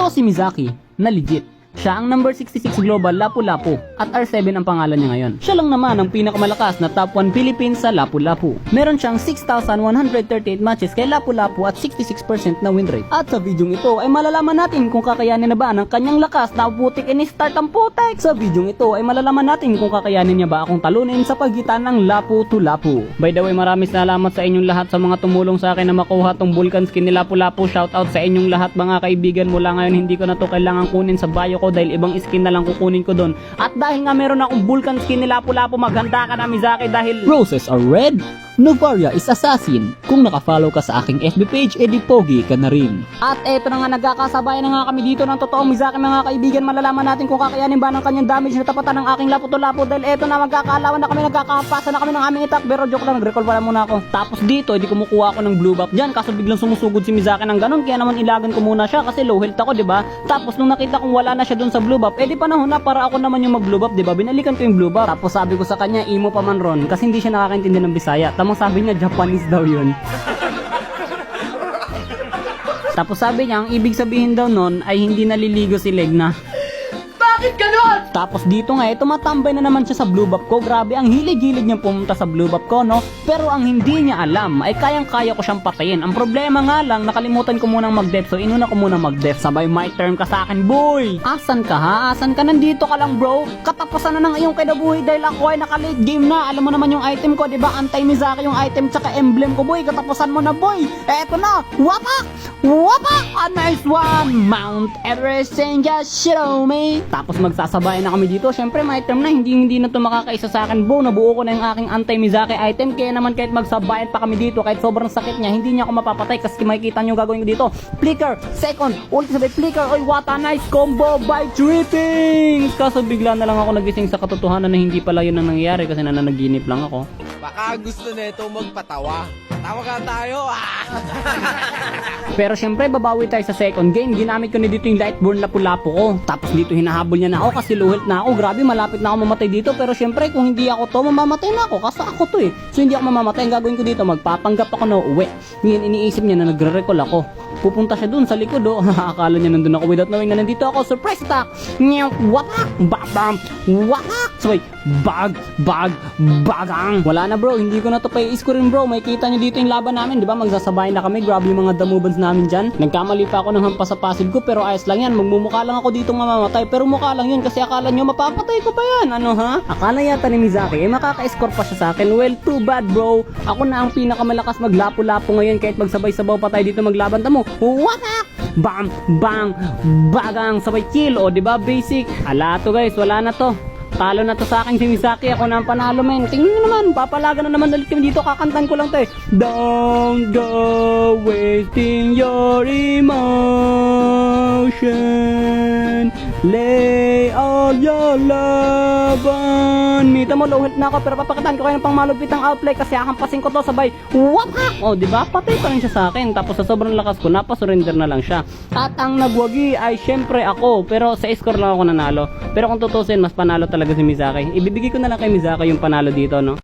Ito si Mizaki, na legit. Siya ang number 66 global Lapu-Lapu at R7 ang pangalan niya ngayon. Siya lang naman ang pinakamalakas na top 1 Philippines sa Lapu-Lapu. Meron siyang 6,138 matches kay Lapu-Lapu at 66% na win rate. At sa videong ito ay malalaman natin kung kakayanin na ba ng kanyang lakas na putik ini-start ang putek. Sa videong ito ay malalaman natin kung kakayanin niya ba akong talunin sa pagitan ng Lapu-Lapu. By the way, maraming salamat sa inyong lahat sa mga tumulong sa akin na makuha tong Vulcan skin ni Lapu-Lapu. Shoutout sa inyong lahat mga kaibigan. Mula ngayon hindi ko na to kailangan kunin sa bio ko dahil ibang skin na lang kukunin ko doon. At dahil nga meron akong Vulcan skin ni Lapu-Lapu, maghanda ka na Mizaki dahil roses are red, Novaria is assassin. Kung nakafollow ka sa aking FB page, edi pogi ka na rin. At eto na nga, nagkakasabay na nga kami dito ng totoong Mizaki mga kaibigan. Malalaman natin kung kakayanin ba ng kanyang damage na tapatan ng aking Lapu-Lapu dahil eto na, magkakaalawan na kami, nagkakahampasan na kami ng aming attack. Pero joke lang, nag-recall pala muna ako. Tapos dito, edi kumukuha ako ng blue buff dyan, kaso biglang sumusugod si Mizaki ng ganun, kaya naman ilagan ko muna siya kasi low health ako, diba? Tapos nung nakita kong wala na siya dun sa blue buff, edi panahon na para ako naman yung mag blue buff, diba? Binalikan ko yung blue buff. Tapos sabi ko sa kanya, imo pa man ron, kasi hindi siya nakakaintindi ng Bisaya. Tamang sabi niya, Japanese daw yun. Tapos sabi niya, ang ibig sabihin daw nun ay hindi naliligo si Legna. Bakit ganon? Tapos dito nga, tumatambay na naman siya sa blue buff ko. Grabe, ang hilig-hilig niya pumunta sa blue buff ko, no? Pero ang hindi niya alam ay kayang-kaya ko siyang patayin. Ang problema nga lang, nakalimutan ko munang mag-death. So inuna ko munang mag-death. Sabay my turn ka sa akin, boy! Asan ka ha? Asan ka? Nandito ka lang, bro. Katapusan na ng iyong kinabuhi dahil ako ay naka-late game na. Alam mo naman yung item ko, diba? Anti-Mizaki yung item tsaka emblem ko, boy. Katapusan mo na, boy. Eto na! Wapak! Wapak! A nice one! Mount Everest and just show me. Tapos magsasabay na kami dito. Syempre may item na, hindi na to makakaisa sa akin, bro. Nabuo ko na yung aking anti-Mizaki item. Kaya naman kahit magsabayan pa kami dito, kahit sobrang sakit niya, hindi niya ako mapapatay kasi makikita niyo gagawin ko dito. Flicker, second, ulti sabay flicker. Oy, what a nice combo by tripping! Kaso bigla na lang ako nagising sa katotohanan na hindi pala yun ang nangyayari kasi nananaginip lang ako. Baka gusto nito magpatawa. Tawa ka tayo. Pero syempre babawi tayo sa second game. Ginamit ko na dito yung Lightborn Lapu-Lapu ko. Tapos dito hinahabol niya na ako kasi low health na ako. Grabe, malapit na ako mamatay dito. Pero syempre kung hindi ako to, mamamatay na ako. Kasi ako to eh. So hindi ako mamamatay. Ang gagawin ko dito, magpapanggap ako na uwi. Ngayon iniisip niya na nagre-recall ako. Pupunta siya dun sa likod, oh. Akala niya nandun ako without knowing na nandito ako. Surprise attack! Wapak! Bam! Wapak! Sabay, bagang! Wala na bro, hindi ko na to pa i-scorein bro. May kita niyo dito yung laban namin, di ba? Magsasabay na kami. Grabe yung mga damubans namin dyan. Nagkamali pa ako ng hampas sa passive ko, pero ayos lang yan. Magmumukha lang ako dito mamamatay, pero mukha lang yun kasi akala niyo mapapatay ko pa yan. Ano ha? Akala yata ni Mizaki, makaka-score pa siya sa akin. Well, too bad bro. Ako na ang pinakamalakas maglapu-lapu ngayon kahit magsabay-sabaw pa tayo dito maglaban. Tamo, wapak! Bam! Bang! Bagang! Sabay kill, o diba basic? Ala to guys, wala na to. Talo na to sa akin si Mizaki. Ako na ang panalo, men. Tingnan nyo naman, papalaga na naman ulit kami dito. Kakantan ko lang to eh. Don't go wasting your emotion. Lay all your love on me. Tamo, low health na ako, pero papakitaan ko kayo ng pangmalupitang outplay kasi hakampasin ko to sabay. Wapak! O, diba? Patay pa rin siya sa akin. Tapos sa sobrang lakas ko, napasurrender na lang siya. At ang nagwagi ay syempre ako. Pero sa score lang ako nanalo. Pero kung tutusin, mas panalo talaga si Mizaki. Ibibigay ko na lang kay Mizaki yung panalo dito, no?